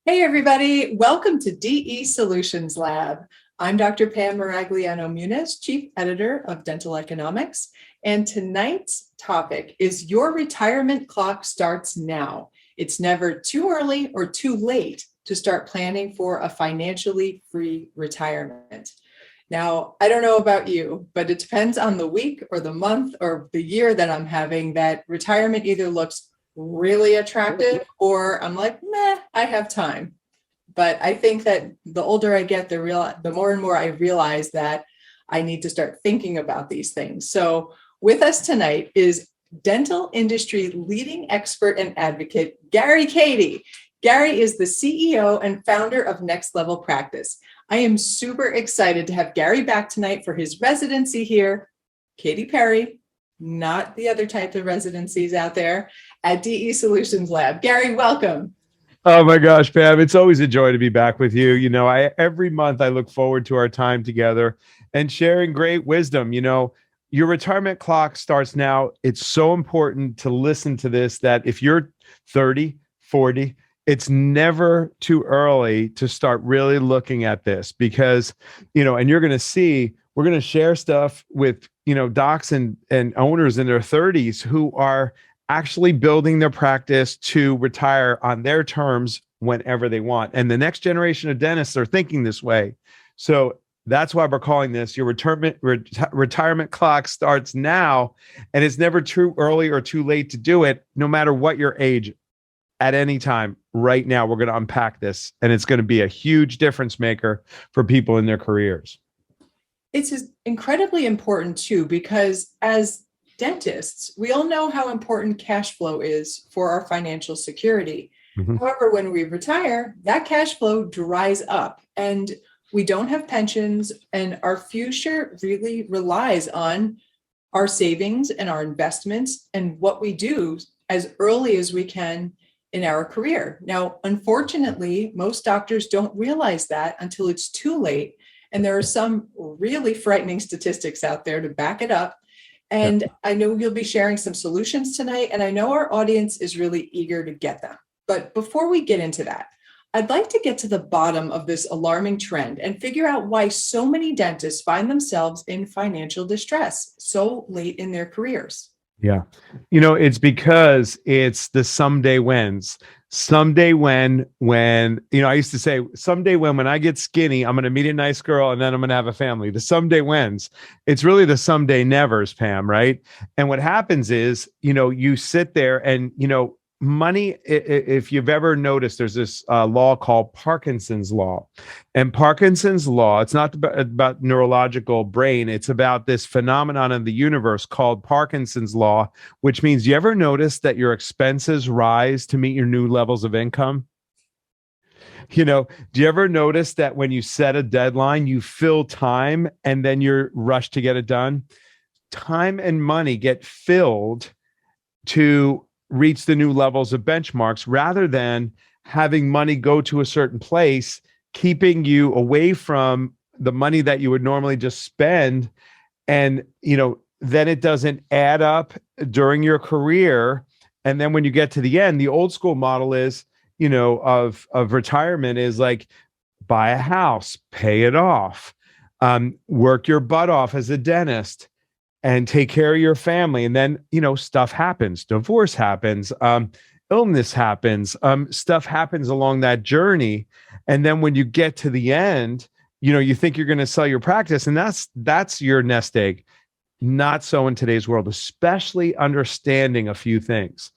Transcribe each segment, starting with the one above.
Hey, everybody. Welcome to DE Solutions Lab. I'm Dr. Pam Maragliano-Muniz, Chief Editor of Dental Economics. And tonight's topic is Your Retirement Clock Starts Now. It's never too early or too late to start planning for a financially free retirement. Now, I don't know about you, but it depends on the week or the month or the year that I'm having that retirement either looks really attractive or I'm like, meh, I have time. But I think that the older I get, the more and more I realize that I need to start thinking about these things. So with us tonight is dental industry leading expert and advocate, Gary Kadi. Gary is the CEO and founder of Next Level Practice. I am super excited to have Gary back tonight for his residency here, Katy Perry, not the other type of residencies out there, at DE Solutions Lab. Gary, welcome. Oh my gosh, Pam, it's always a joy to be back with you. Every month I look forward to our time together and sharing great wisdom. Your retirement clock starts now. It's so important to listen to this, that if you're 30, 40, it's never too early to start really looking at this because, and you're going to see, we're going to share stuff with, docs and owners in their 30s who are actually building their practice to retire on their terms whenever they want. And the next generation of dentists are thinking this way. So that's why we're calling this Your Retirement Clock Starts Now. And it's never too early or too late to do it, no matter what your age. At any time, right now, we're going to unpack this, and it's going to be a huge difference maker for people in their careers. It's incredibly important too, because as dentists, we all know how important cash flow is for our financial security. Mm-hmm. However, when we retire, that cash flow dries up and we don't have pensions, and our future really relies on our savings and our investments and what we do as early as we can in our career. Now, unfortunately, most doctors don't realize that until it's too late. And there are some really frightening statistics out there to back it up. And I know you'll be sharing some solutions tonight, and I know our audience is really eager to get them. But before we get into that, I'd like to get to the bottom of this alarming trend and figure out why so many dentists find themselves in financial distress so late in their careers. Yeah. It's because it's the someday whens. Someday when, I used to say, someday when I get skinny, I'm going to meet a nice girl and then I'm going to have a family. The someday whens. It's really the someday nevers, Pam, right? And what happens is, you sit there and, money, if you've ever noticed, there's this law called Parkinson's law. And Parkinson's law, it's not about neurological brain. It's about this phenomenon in the universe called Parkinson's law, which means, you ever notice that your expenses rise to meet your new levels of income? Do you ever notice that when you set a deadline, you fill time and then you're rushed to get it done? Time and money get filled to reach the new levels of benchmarks rather than having money go to a certain place, keeping you away from the money that you would normally just spend. And, then it doesn't add up during your career. And then when you get to the end, the old school model is, of retirement is like, buy a house, pay it off, work your butt off as a dentist, and take care of your family. And then, stuff happens. Divorce happens. Illness happens. Stuff happens along that journey. And then when you get to the end, you think you're going to sell your practice, and that's your nest egg. Not so in today's world, especially understanding a few things.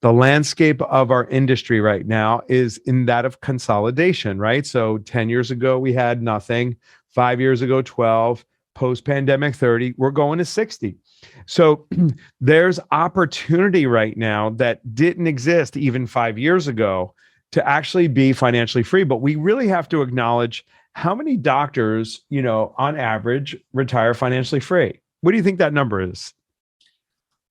The landscape of our industry right now is in that of consolidation, right? So 10 years ago, we had nothing. 5 years ago, 12. Post-pandemic 30, we're going to 60. So there's opportunity right now that didn't exist even 5 years ago to actually be financially free. But we really have to acknowledge how many doctors, on average, retire financially free. What do you think that number is?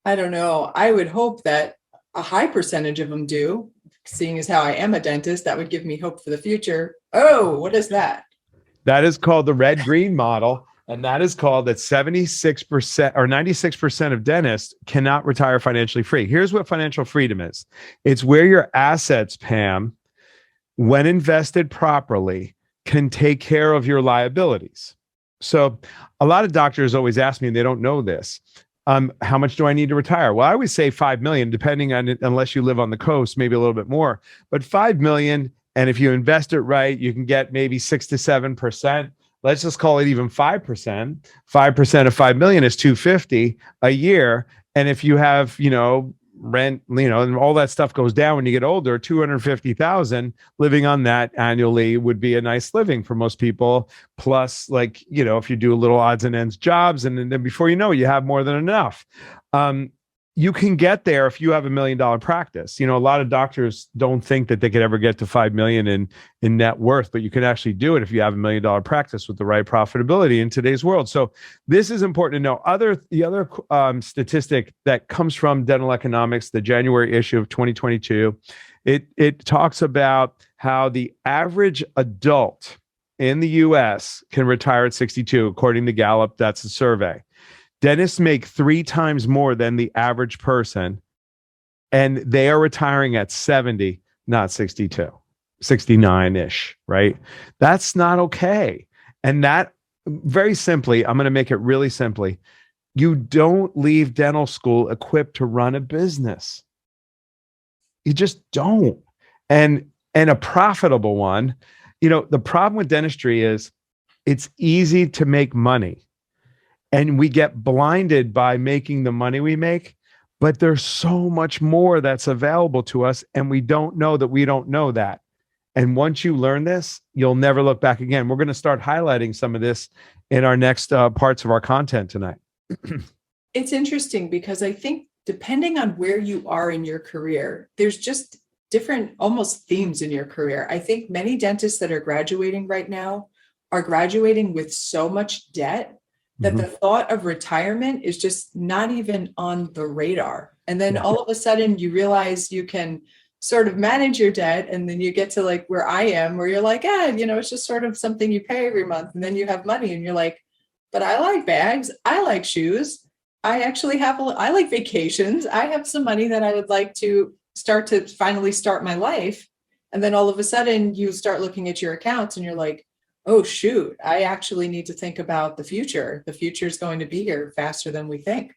I don't know. I would hope that a high percentage of them do. Seeing as how I am a dentist, that would give me hope for the future. Oh, what is that? That is called the red-green model. And that is called that 76% or 96% of dentists cannot retire financially free. Here's what financial freedom is. It's where your assets, Pam, when invested properly, can take care of your liabilities. So a lot of doctors always ask me, and they don't know this, how much do I need to retire? Well, I always say 5 million, depending on it, unless you live on the coast, maybe a little bit more, but 5 million. And if you invest it right, you can get maybe 6 to 7%. Let's just call it even 5%. 5% of 5 million is 250 a year. And if you have, rent, and all that stuff goes down when you get older, 250,000 living on that annually would be a nice living for most people. Plus, if you do a little odds and ends jobs, and then before you know it, you have more than enough. You can get there if you have $1 million practice. A lot of doctors don't think that they could ever get to 5 million in net worth, but you can actually do it if you have $1 million practice with the right profitability in today's world. So this is important to know. The other statistic that comes from Dental Economics, the January issue of 2022, it talks about how the average adult in the US can retire at 62, according to Gallup. That's a survey. Dentists make 3 times more than the average person, and they are retiring at 70, not 62, 69-ish, right? That's not okay. And that, very simply, I'm going to make it really simply, you don't leave dental school equipped to run a business. You just don't. And a profitable one. The problem with dentistry is it's easy to make money. And we get blinded by making the money we make, but there's so much more that's available to us, and we don't know that we don't know that. And once you learn this, you'll never look back again. We're going to start highlighting some of this in our next parts of our content tonight. It's interesting because I think depending on where you are in your career, there's just different almost themes in your career. I think many dentists that are graduating right now are graduating with so much debt that the thought of retirement is just not even on the radar. And then all of a sudden you realize you can sort of manage your debt. And then you get to where I am, where you're like, it's just sort of something you pay every month. And then you have money and you're like, but I like bags. I like shoes. I like vacations. I have some money that I would like to finally start my life. And then all of a sudden you start looking at your accounts and you're like, oh, shoot, I actually need to think about the future. The future is going to be here faster than we think.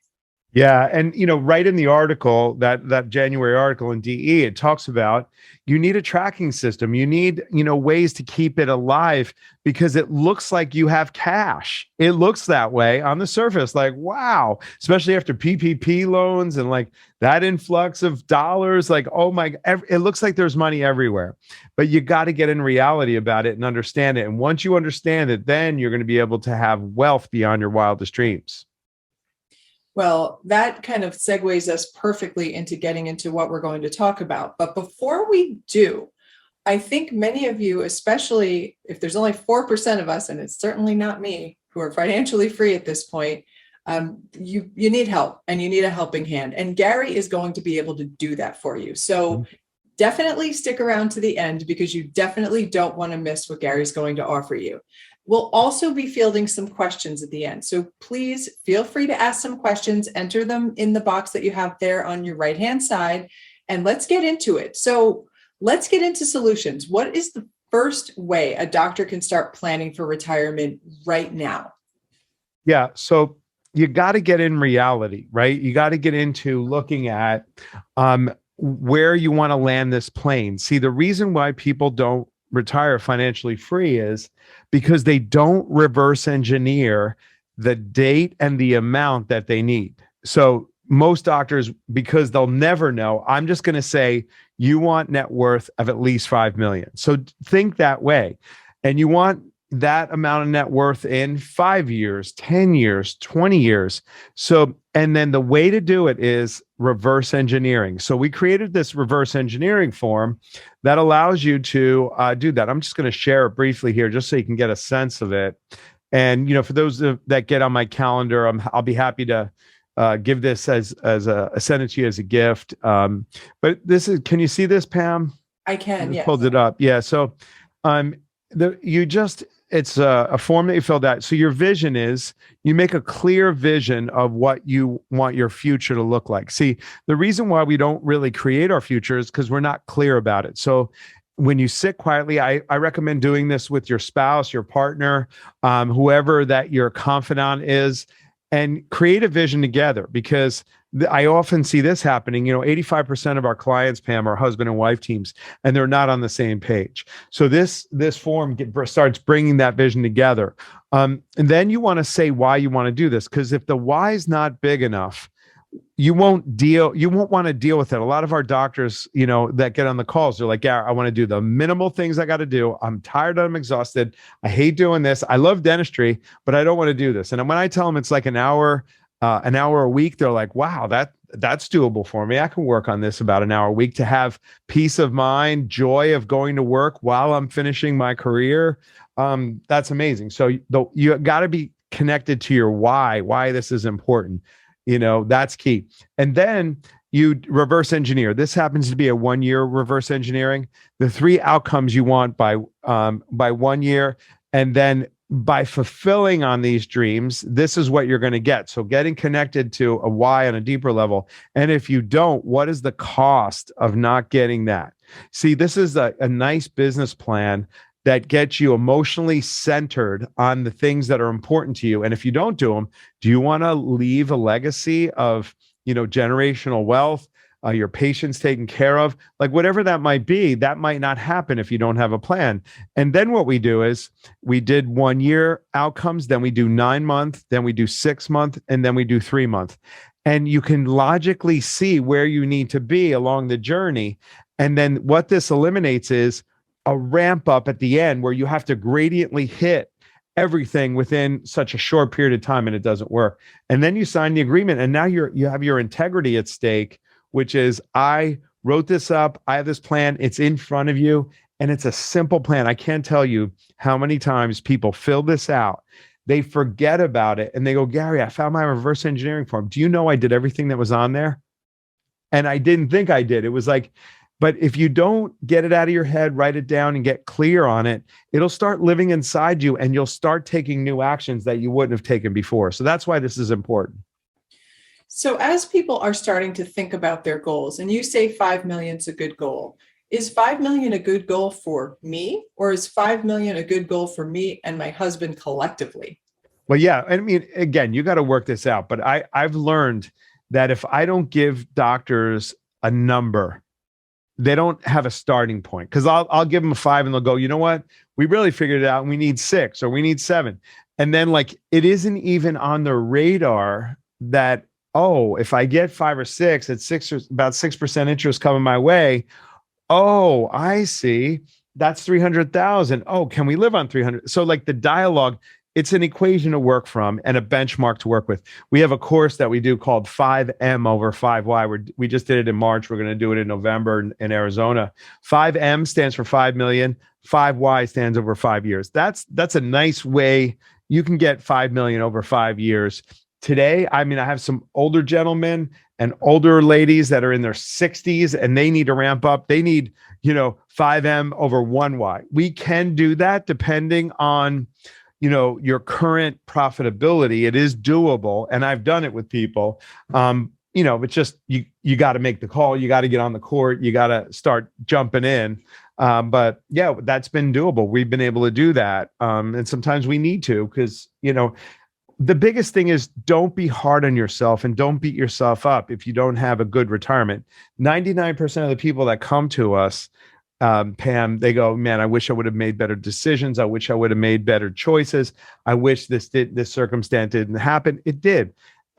Yeah. And, right in the article, that January article in DE, it talks about you need a tracking system. You need, ways to keep it alive because it looks like you have cash. It looks that way on the surface, like, wow, especially after PPP loans and that influx of dollars, oh my, it looks like there's money everywhere, but you got to get in reality about it and understand it. And once you understand it, then you're going to be able to have wealth beyond your wildest dreams. Well, that kind of segues us perfectly into getting into what we're going to talk about. But before we do, I think many of you, especially if there's only 4% of us, and it's certainly not me, who are financially free at this point, you need help and you need a helping hand. And Gary is going to be able to do that for you. So definitely stick around to the end because you definitely don't want to miss what Gary's going to offer you. We'll also be fielding some questions at the end. So please feel free to ask some questions, enter them in the box that you have there on your right-hand side, and let's get into it. So let's get into solutions. What is the first way a doctor can start planning for retirement right now? Yeah. So you got to get in reality, right? You got to get into looking at where you want to land this plane. See, the reason why people don't retire financially free is because they don't reverse engineer the date and the amount that they need. So most doctors, because they'll never know, I'm just going to say you want net worth of at least 5 million. So think that way. And you want that amount of net worth in 5 years, 10 years, 20 years. So, and then the way to do it is reverse engineering. So we created this reverse engineering form that allows you to do that. I'm just going to share it briefly here just so you can get a sense of it. And, for those that get on my calendar, I'll be happy to give this as send it to you as a gift. But this is, can you see this, Pam? I can, yes. Pulled it up. Yeah. So it's a form that you filled out. So your vision is you make a clear vision of what you want your future to look like. See, the reason why we don't really create our future is because we're not clear about it. So when you sit quietly, I recommend doing this with your spouse, your partner, whoever that your confidant is, and create a vision together. Because I often see this happening. 85% of our clients, Pam, are husband and wife teams, and they're not on the same page. So this forum starts bringing that vision together. And then you want to say why you want to do this, because if the why is not big enough, you won't want to deal with it. A lot of our doctors, that get on the calls, they're like, yeah, I want to do the minimal things I got to do. I'm tired. I'm exhausted. I hate doing this. I love dentistry, but I don't want to do this. And when I tell them it's like an hour a week, they're like, wow, that's doable for me. I can work on this about an hour a week to have peace of mind, joy of going to work while I'm finishing my career. That's amazing. So you got to be connected to your why this is important. That's key. And then you reverse engineer. This happens to be a 1 year reverse engineering. The 3 outcomes you want by 1 year, and then by fulfilling on these dreams, this is what you're going to get. So getting connected to a why on a deeper level. And if you don't, what is the cost of not getting that? See, this is a nice business plan that gets you emotionally centered on the things that are important to you. And if you don't do them, do you want to leave a legacy of, generational wealth, your patients taken care of, like whatever that might be? That might not happen if you don't have a plan. And then what we do is we did 1 year outcomes, then we do 9 month, then we do 6 month, and then we do 3 month. And you can logically see where you need to be along the journey. And then what this eliminates is a ramp up at the end where you have to gradiently hit everything within such a short period of time, and it doesn't work. And then you sign the agreement, and now you have your integrity at stake, which is, I wrote this up, I have this plan, it's in front of you, and it's a simple plan. I can't tell you how many times people fill this out, they forget about it, and they go, Gary, I found my reverse engineering form. Do you know I did everything that was on there? And I didn't think I did. It was like, but if you don't get it out of your head, write it down and get clear on it, it'll start living inside you, and you'll start taking new actions that you wouldn't have taken before. So that's why this is important. So as people are starting to think about their goals, and you say 5 million is a good goal, is 5 million a good goal for me, or is 5 million a good goal for me and my husband collectively? Well, yeah. I mean, again, you got to work this out, but I've learned that if I don't give doctors a number, they don't have a starting point, because I'll give them a 5 and they'll go, you know what? We really figured it out, and we need 6 or we need 7. And then it isn't even on the radar that, oh, if I get 5 or 6, it's about 6% interest coming my way. Oh, I see. That's 300,000. Oh, can we live on 300? So the dialogue, it's an equation to work from and a benchmark to work with. We have a course that we do called 5M over 5Y. We just did it in March. We're going to do it in November in Arizona. 5M stands for 5 million. 5Y stands over 5 years. That's a nice way you can get 5 million over 5 years. Today, I have some older gentlemen and older ladies that are in their 60s, and they need to ramp up. They need, 5M over 1Y. We can do that depending on your current profitability. It is doable, and I've done it with people. It's just you got to make the call. You got to get on the court. You got to start jumping in. But yeah, that's been doable. We've been able to do that, and sometimes we need to, because the biggest thing is, don't be hard on yourself and don't beat yourself up if you don't have a good retirement. 99% of the people that come to us, Pam, they go, man, I wish I would have made better decisions. I wish I would have made better choices. I wish this circumstance didn't happen. It did,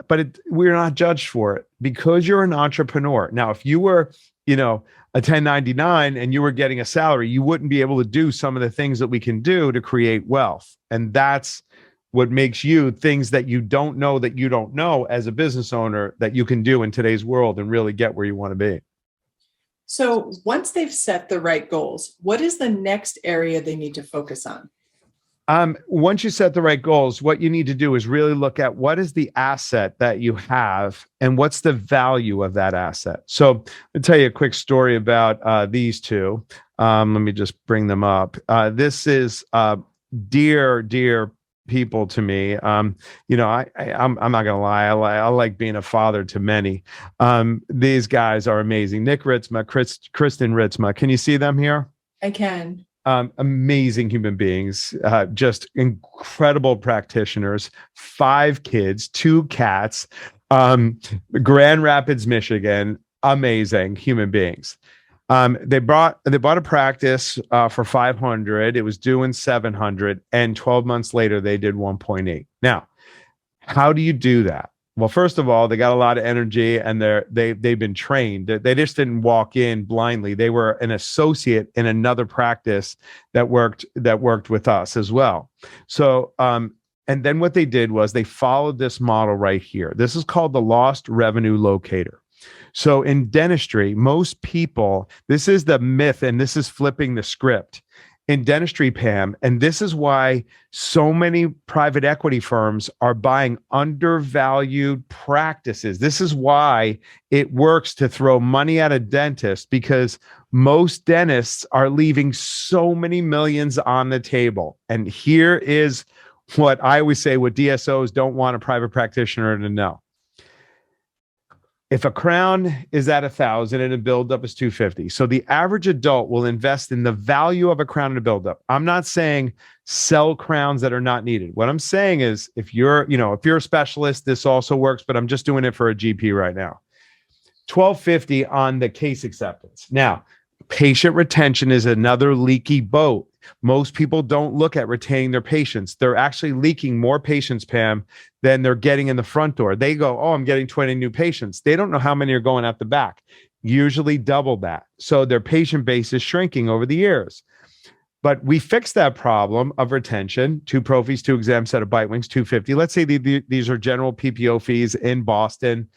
but we're not judged for it, because you're an entrepreneur. Now, if you were, a 1099 and you were getting a salary, you wouldn't be able to do some of the things that we can do to create wealth. And that's what makes you things that you don't know as a business owner that you can do in today's world and really get where you want to be. So once they've set the right goals, what is the next area they need to focus on? Once you set the right goals, what you need to do is really look at what is the asset that you have and what's the value of that asset. So I'll tell you a quick story about these two. Let me just bring them up. This is dear people to me. I'm not gonna lie. I like being a father to many. These guys are amazing. Nick Ritzma, Kristen Ritzma. Can you see them here? I can. Amazing human beings, just incredible practitioners, 5 kids, 2 cats, Grand Rapids, Michigan, amazing human beings. They bought a practice for 500. It was doing 700, and 12 months later they did 1.8. Now, how do you do that? Well, first of all, they got a lot of energy, and they've been trained. They just didn't walk in blindly. They were an associate in another practice that worked with us as well. So, and then what they did was they followed this model right here. This is called the lost revenue locator. So in dentistry, most people, this is the myth, and this is flipping the script. In dentistry, Pam, and this is why so many private equity firms are buying undervalued practices. This is why it works to throw money at a dentist, because most dentists are leaving so many millions on the table. And here is what I always say, what DSOs don't want a private practitioner to know. If a crown is at 1,000 and a buildup is 250, so the average adult will invest in the value of a crown and a buildup. I'm not saying sell crowns that are not needed. What I'm saying is, if you're a specialist, this also works, but I'm just doing it for a GP right now. $1,250 on the case acceptance. Now, patient retention is another leaky boat. Most people don't look at retaining their patients. They're actually leaking more patients, Pam, than they're getting in the front door. They go, oh, I'm getting 20 new patients. They don't know how many are going out the back. Usually double that. So their patient base is shrinking over the years. But we fixed that problem of retention. 2 prophies, 2 exams, set of bite wings, $250. Let's say these are general PPO fees in Boston.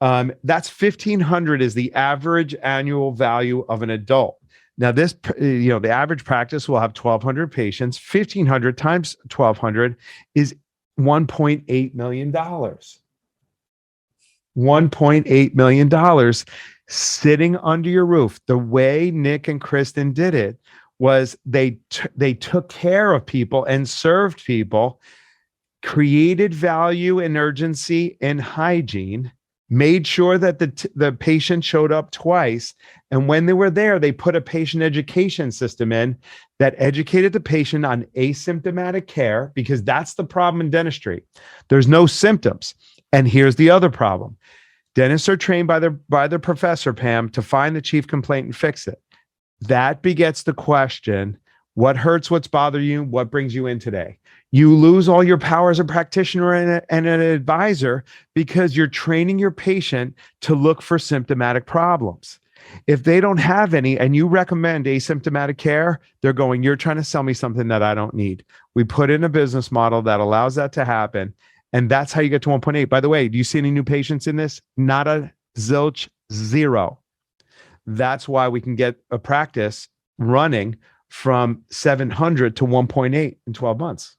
That's $1,500 is the average annual value of an adult. Now, this, the average practice will have 1,200 patients. 1,500 times 1,200 is $1.8 million. $1.8 million sitting under your roof. The way Nick and Kristen did it was they took care of people and served people, created value and urgency and hygiene, made sure that the patient showed up twice. And when they were there, they put a patient education system in that educated the patient on asymptomatic care, because that's the problem in dentistry. There's no symptoms. And here's the other problem. Dentists are trained by their professor, Pam, to find the chief complaint and fix it. That begets the question, what hurts, what's bothering you, what brings you in today? You lose all your power as a practitioner and an advisor because you're training your patient to look for symptomatic problems. If they don't have any and you recommend asymptomatic care, they're going, you're trying to sell me something that I don't need. We put in a business model that allows that to happen. And that's how you get to 1.8. By the way, do you see any new patients in this? Not a zilch, 0. That's why we can get a practice running from 700 to 1.8 in 12 months.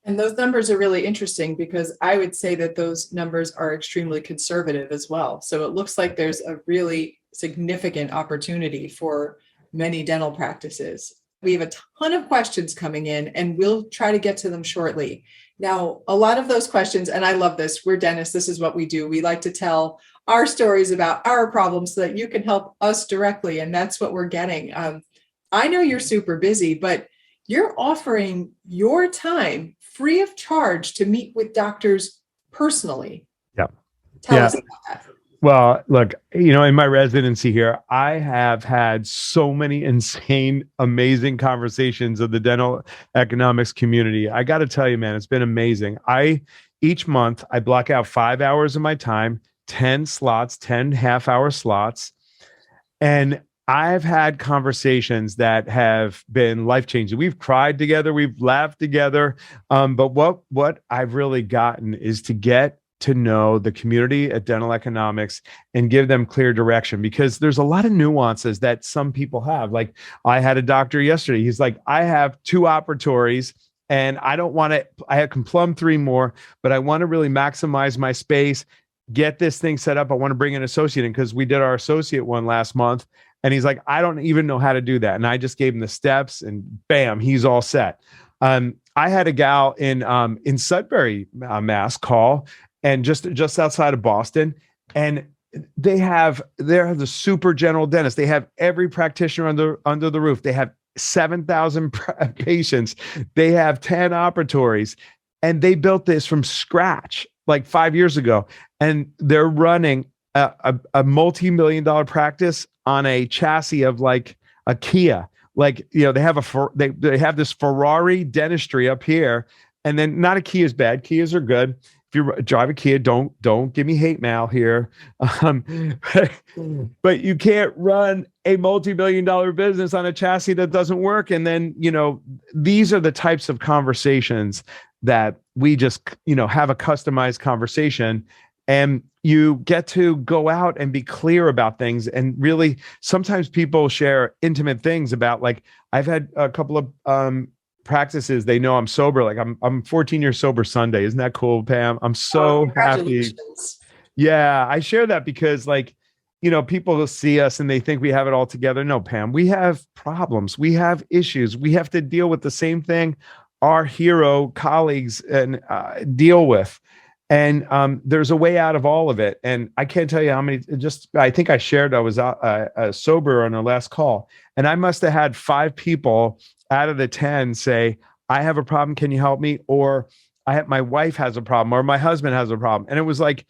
And those numbers are really interesting, because I would say that those numbers are extremely conservative as well. So it looks like there's a really significant opportunity for many dental practices. We have a ton of questions coming in, and we'll try to get to them shortly. Now, a lot of those questions, and I love this, we're dentists, this is what we do. We like to tell our stories about our problems so that you can help us directly. And that's what we're getting. I know you're super busy, but you're offering your time free of charge to meet with doctors personally. Yeah. Tell us about that. Well, look, in my residency here, I have had so many insane, amazing conversations of the dental economics community. I got to tell you, man, it's been amazing. Each month, I block out 5 hours of my time, 10 slots, 10 half-hour slots. And I've had conversations that have been life-changing. We've cried together, we've laughed together. But what I've really gotten is to get to know the community at Dental Economics and give them clear direction, because there's a lot of nuances that some people have. Like, I had a doctor yesterday. He's like, I have 2 operatories and I can plumb 3 more, but I want to really maximize my space, get this thing set up. I want to bring an associate in, because we did our associate one last month. And he's like, I don't even know how to do that. And I just gave him the steps and bam, he's all set. I had a gal in Sudbury, Mass, call, and just outside of Boston. And they're the super general dentist. They have every practitioner under the roof. They have 7,000 patients. They have 10 operatories, and they built this from scratch like 5 years ago. And they're running a multi-million dollar practice on a chassis of like a Kia. Like, they have they have this Ferrari dentistry up here, and then not a Kia is bad. Kias are good. If you drive a Kia, don't give me hate mail here. But you can't run a multi-million dollar business on a chassis that doesn't work. And then, these are the types of conversations that we just, have a customized conversation, and you get to go out and be clear about things. And really, sometimes people share intimate things about, like, I've had a couple of, practices, they know I'm sober. Like I'm 14 years sober Sunday. Isn't that cool, Pam? I'm so happy. Yeah, I share that because, like, people will see us and they think we have it all together. No, Pam, we have problems. We have issues. We have to deal with the same thing our hero colleagues and deal with. And there's a way out of all of it. And I can't tell you how many, I think I shared, I was sober on our last call, and I must have had 5 people out of the 10 say, I have a problem, can you help me? Or my wife has a problem, or my husband has a problem. And it was like,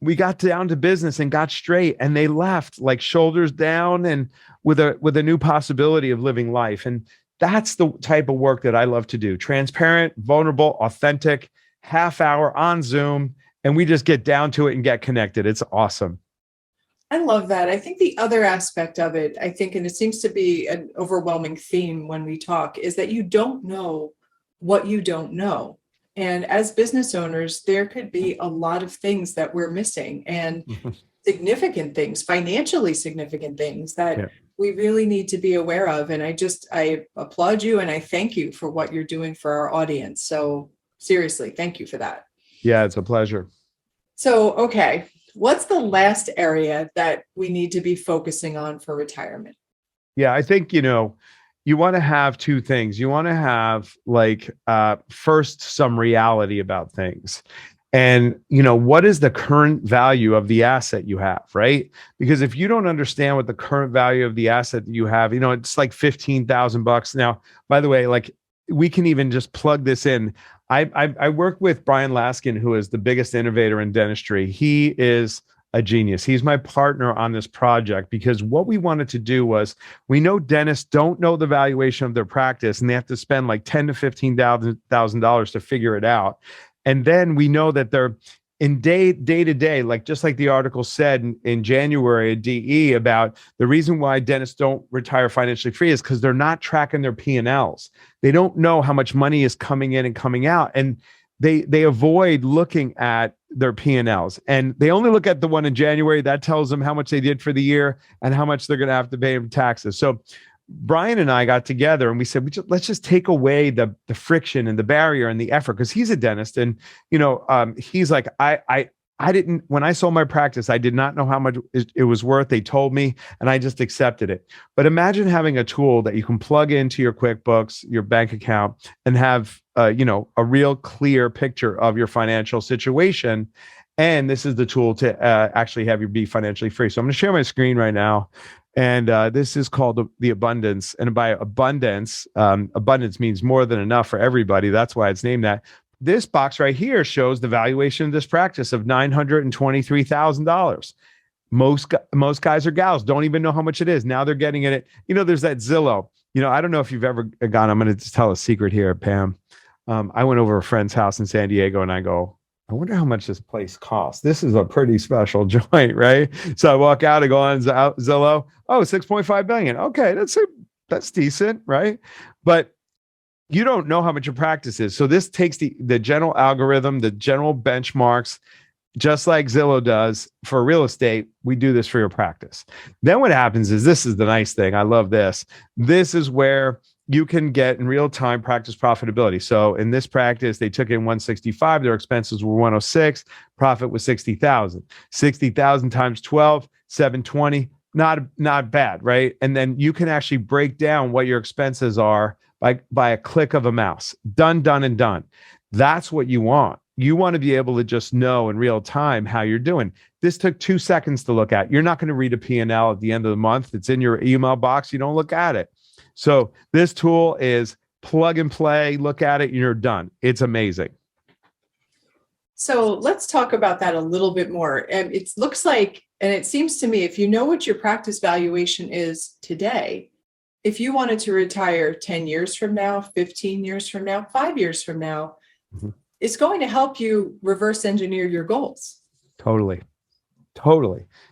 we got down to business and got straight, and they left like shoulders down and with a new possibility of living life. And that's the type of work that I love to do. Transparent, vulnerable, authentic, half hour on Zoom, and we just get down to it and get connected. It's awesome. I love that. I think the other aspect of it, and it seems to be an overwhelming theme when we talk, is that you don't know what you don't know. And as business owners, there could be a lot of things that we're missing, and significant things, financially significant things that we really need to be aware of. And I applaud you, and I thank you for what you're doing for our audience. So seriously, thank you for that. Yeah, it's a pleasure. So, okay. What's the last area that we need to be focusing on for retirement? Yeah, I think, you want to have 2 things. You want to have, like, first, some reality about things. And, what is the current value of the asset you have, right? Because if you don't understand what the current value of the asset that you have, it's like $15,000. Now, by the way, like, we can even just plug this in. I work with Brian Laskin, who is the biggest innovator in dentistry. He is a genius. He's my partner on this project, because what we wanted to do was, we know dentists don't know the valuation of their practice, and they have to spend like $10,000 to $15,000 to figure it out. And then we know that they're in day to day, like, just like the article said in January at DE about the reason why dentists don't retire financially free is because they're not tracking their P&Ls. They don't know how much money is coming in and coming out, and they avoid looking at their P&Ls, and they only look at the one in January. That tells them how much they did for the year and how much they're going to have to pay in taxes. So Brian and I got together and we said, let's just take away the friction and the barrier and the effort, because he's a dentist, and he's like, I didn't, when I sold my practice, I did not know how much it was worth. They told me, and I just accepted it. But imagine having a tool that you can plug into your QuickBooks, your bank account, and have a real clear picture of your financial situation. And this is the tool to actually have you be financially free. So I'm going to share my screen right now. And this is called the abundance. And by abundance, abundance means more than enough for everybody. That's why it's named that. This box right here shows the valuation of this practice of $923,000. Most guys or gals don't even know how much it is. Now they're getting it. There's that Zillow. I don't know if you've ever gone. I'm going to tell a secret here, Pam. I went over a friend's house in San Diego, and I go, I wonder how much this place costs. This is a pretty special joint, right? So I walk out and go on Zillow. Oh, 6.5 million. Okay, that's decent, right? But you don't know how much your practice is. So this takes the general algorithm, the general benchmarks, just like Zillow does for real estate. We do this for your practice. Then what happens is, this is the nice thing. I love this. This is where you can get in real time practice profitability. So in this practice, they took in 165, their expenses were 106, profit was 60,000. 60,000 times 12, 720, not bad, right? And then you can actually break down what your expenses are by a click of a mouse. Done, and done. That's what you want. You want to be able to just know in real time how you're doing. this took 2 seconds to look at. You're not going to read a P&L at the end of the month. It's in your email box. You don't look at it. So this tool is plug and play, look at it, and you're done. It's amazing. So let's talk about that a little bit more. And it looks like, and it seems to me, if you know what your practice valuation is today, if you wanted to retire 10 years from now, 15 years from now, 5 years from now, it's going to help you reverse engineer your goals. Totally.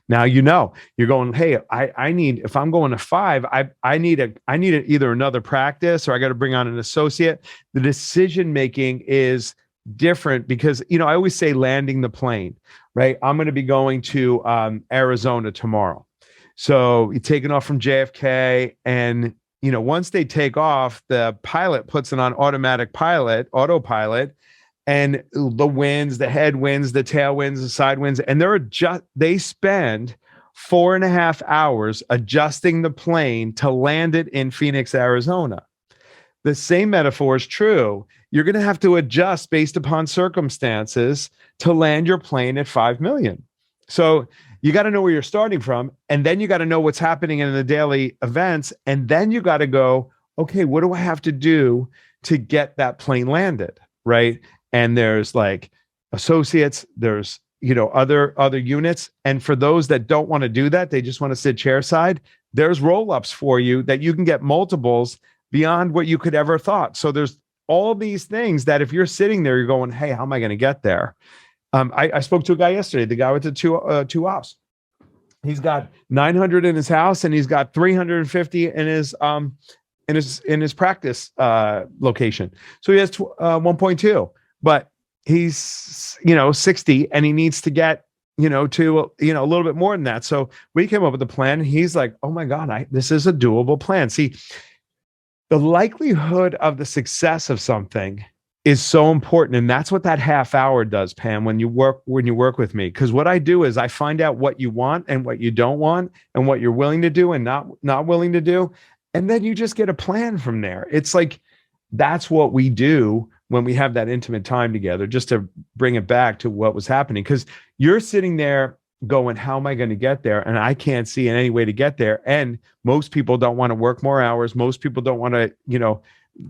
Now, you're going, hey, I need, if I'm going to 5, I need either another practice or I got to bring on an associate. The decision-making is different because, I always say landing the plane, right? I'm going to be going to Arizona tomorrow. So you're taking off from JFK and, once they take off, the pilot puts it on autopilot, and the winds, the headwinds, the tailwinds, the side winds, and they spend 4.5 hours adjusting the plane to land it in Phoenix, Arizona. The same metaphor is true. You're going to have to adjust based upon circumstances to land your plane at 5 million. So you got to know where you're starting from, and then you got to know what's happening in the daily events, and then you got to go, okay, what do I have to do to get that plane landed, right? And there's like associates, there's, other units. And for those that don't want to do that, they just want to sit chairside, there's roll-ups for you that you can get multiples beyond what you could ever thought. So there's all these things that if you're sitting there, you're going, hey, how am I going to get there? I spoke to a guy yesterday, the guy with the two ops. He's got 900 in his house and he's got 350 in his practice location. So he has 1.2. But he's, 60 and he needs to get, to, a little bit more than that. So we came up with a plan and he's like, oh my God, this is a doable plan. See, the likelihood of the success of something is so important. And that's what that half hour does, Pam, when you work with me. Because what I do is I find out what you want and what you don't want and what you're willing to do and not willing to do. And then you just get a plan from there. It's like, that's what we do when we have that intimate time together, just to bring it back to what was happening. Because you're sitting there going, how am I going to get there? And I can't see any way to get there. And most people don't want to work more hours. Most people don't want to,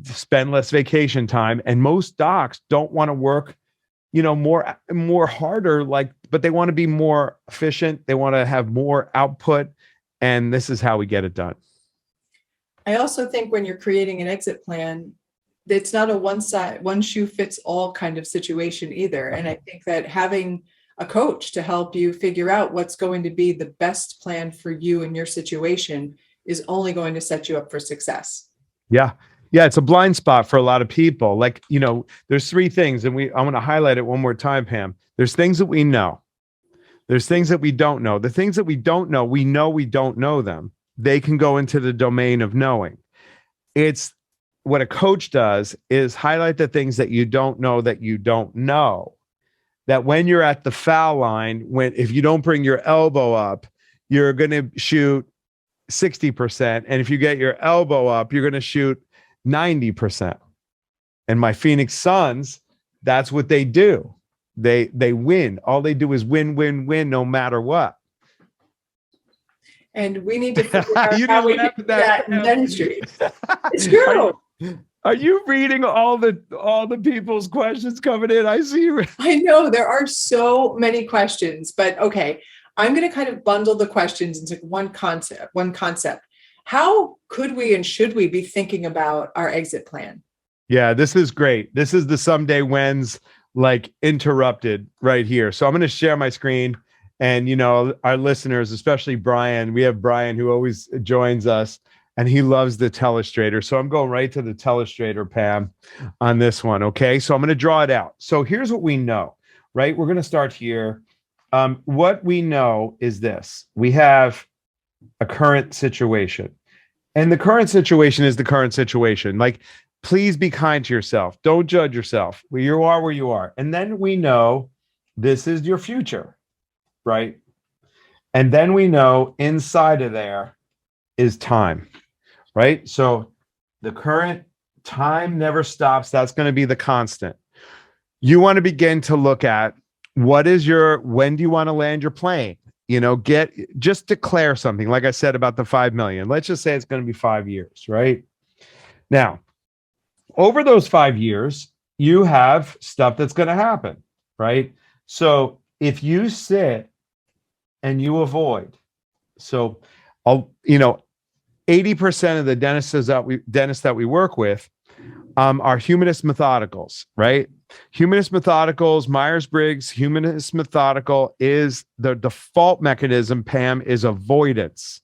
spend less vacation time. And most docs don't want to work, more harder, but they want to be more efficient. They want to have more output. And this is how we get it done. I also think when you're creating an exit plan, it's not a one shoe fits all kind of situation either. And I think that having a coach to help you figure out what's going to be the best plan for you and your situation is only going to set you up for success. Yeah. It's a blind spot for a lot of people. There's 3 things, and I want to highlight it one more time, Pam. There's things that we know. There's things that we don't know. The things that we don't know we don't know them. They can go into the domain of knowing. It's what a coach does is highlight the things that you don't know, that when you're at the foul line, if you don't bring your elbow up, you're going to shoot 60%. And if you get your elbow up, you're going to shoot 90%. And my Phoenix Suns, that's what they do. They win. All they do is win, no matter what. And we need to figure out how we do that in dentistry. It's true. Are you reading all the people's questions coming in? I see. I know there are so many questions, but okay, I'm going to kind of bundle the questions into one concept. How could we and should we be thinking about our exit plan? Yeah, this is great. This is the someday when's interrupted right here. So I'm going to share my screen, and our listeners, especially Brian, we have Brian who always joins us. And he loves the telestrator. So I'm going right to the telestrator, Pam, on this one. Okay. So I'm going to draw it out. So here's what we know, right? We're going to start here. What we know is this. We have a current situation. And the current situation is the current situation. Please be kind to yourself. Don't judge yourself. Where you are. And then we know this is your future, right? And then we know inside of there is time. Right? So the current time never stops. That's going to be the constant. You want to begin to look at when do you want to land your plane? Just declare something. Like I said about the 5 million, let's just say it's going to be 5 years, right? Now, over those 5 years, you have stuff that's going to happen, right? So if you sit and you avoid, so 80% of the dentists that we work with are humanist methodicals, right? Humanist methodicals, Myers-Briggs, humanist methodical is the default mechanism, Pam, is avoidance.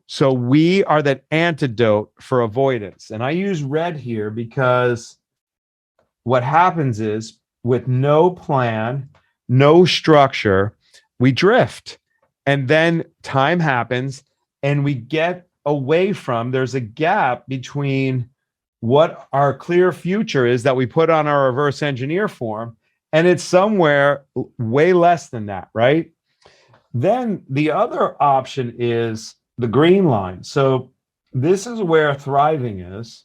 So we are that antidote for avoidance. And I use red here because what happens is with no plan, no structure, we drift. And then time happens and we get away from, there's a gap between what our clear future is that we put on our reverse engineer form, and it's somewhere way less than that, right? Then the other option is the green line. So this is where thriving is.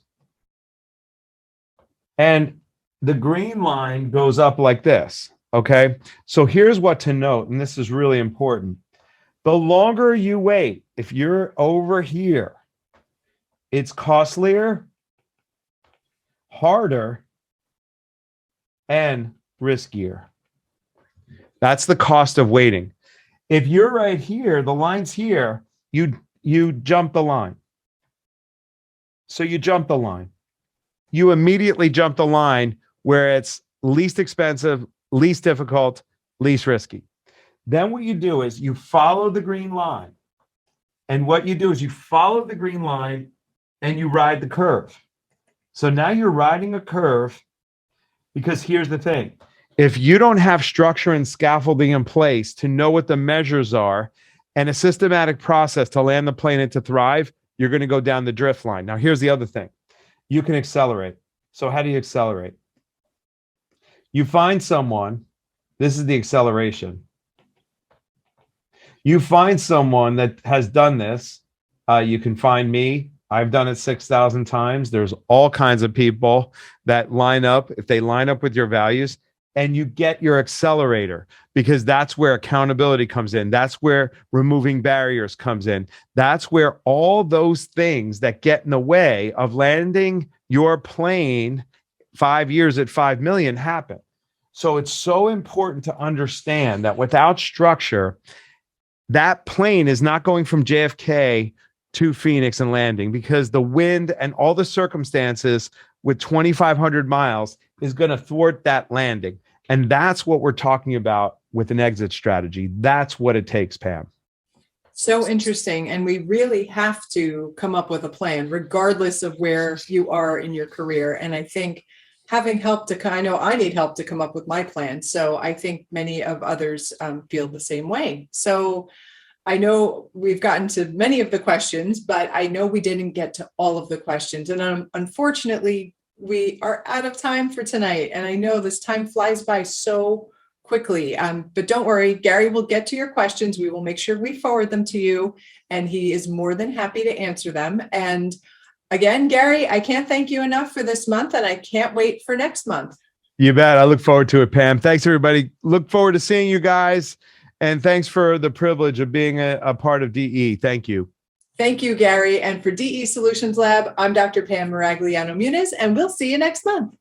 And the green line goes up like this, okay? So here's what to note, and this is really important. The longer you wait, if you're over here, it's costlier, harder, and riskier. That's the cost of waiting. If you're right here, the line's here, you jump the line. So you jump the line. You immediately jump the line where it's least expensive, least difficult, least risky. Then what you do is you follow the green line. And what you do is you follow the green line and you ride the curve. So now you're riding a curve because here's the thing. If you don't have structure and scaffolding in place to know what the measures are and a systematic process to land the plane and to thrive, you're going to go down the drift line. Now, here's the other thing. You can accelerate. So how do you accelerate? You find someone, this is the acceleration. You find someone that has done this. You can find me. I've done it 6,000 times. There's all kinds of people that line up, if they line up with your values, and you get your accelerator, because that's where accountability comes in. That's where removing barriers comes in. That's where all those things that get in the way of landing your plane 5 years at 5 million happen. So it's so important to understand that without structure, that plane is not going from JFK to Phoenix and landing, because the wind and all the circumstances with 2,500 miles is going to thwart that landing. And that's what we're talking about with an exit strategy. That's what it takes, Pam. So interesting. And we really have to come up with a plan, regardless of where you are in your career. And I think having help I know I need help to come up with my plan. So I think many of others feel the same way. So I know we've gotten to many of the questions, but I know we didn't get to all of the questions. And unfortunately, we are out of time for tonight. And I know this time flies by so quickly, but don't worry, Gary will get to your questions. We will make sure we forward them to you, and he is more than happy to answer them. And again, Gary, I can't thank you enough for this month, and I can't wait for next month. You bet. I look forward to it, Pam. Thanks, everybody. Look forward to seeing you guys. And thanks for the privilege of being a part of DE. Thank you. Thank you, Gary. And for DE Solutions Lab, I'm Dr. Pam Maragliano-Muniz, and we'll see you next month.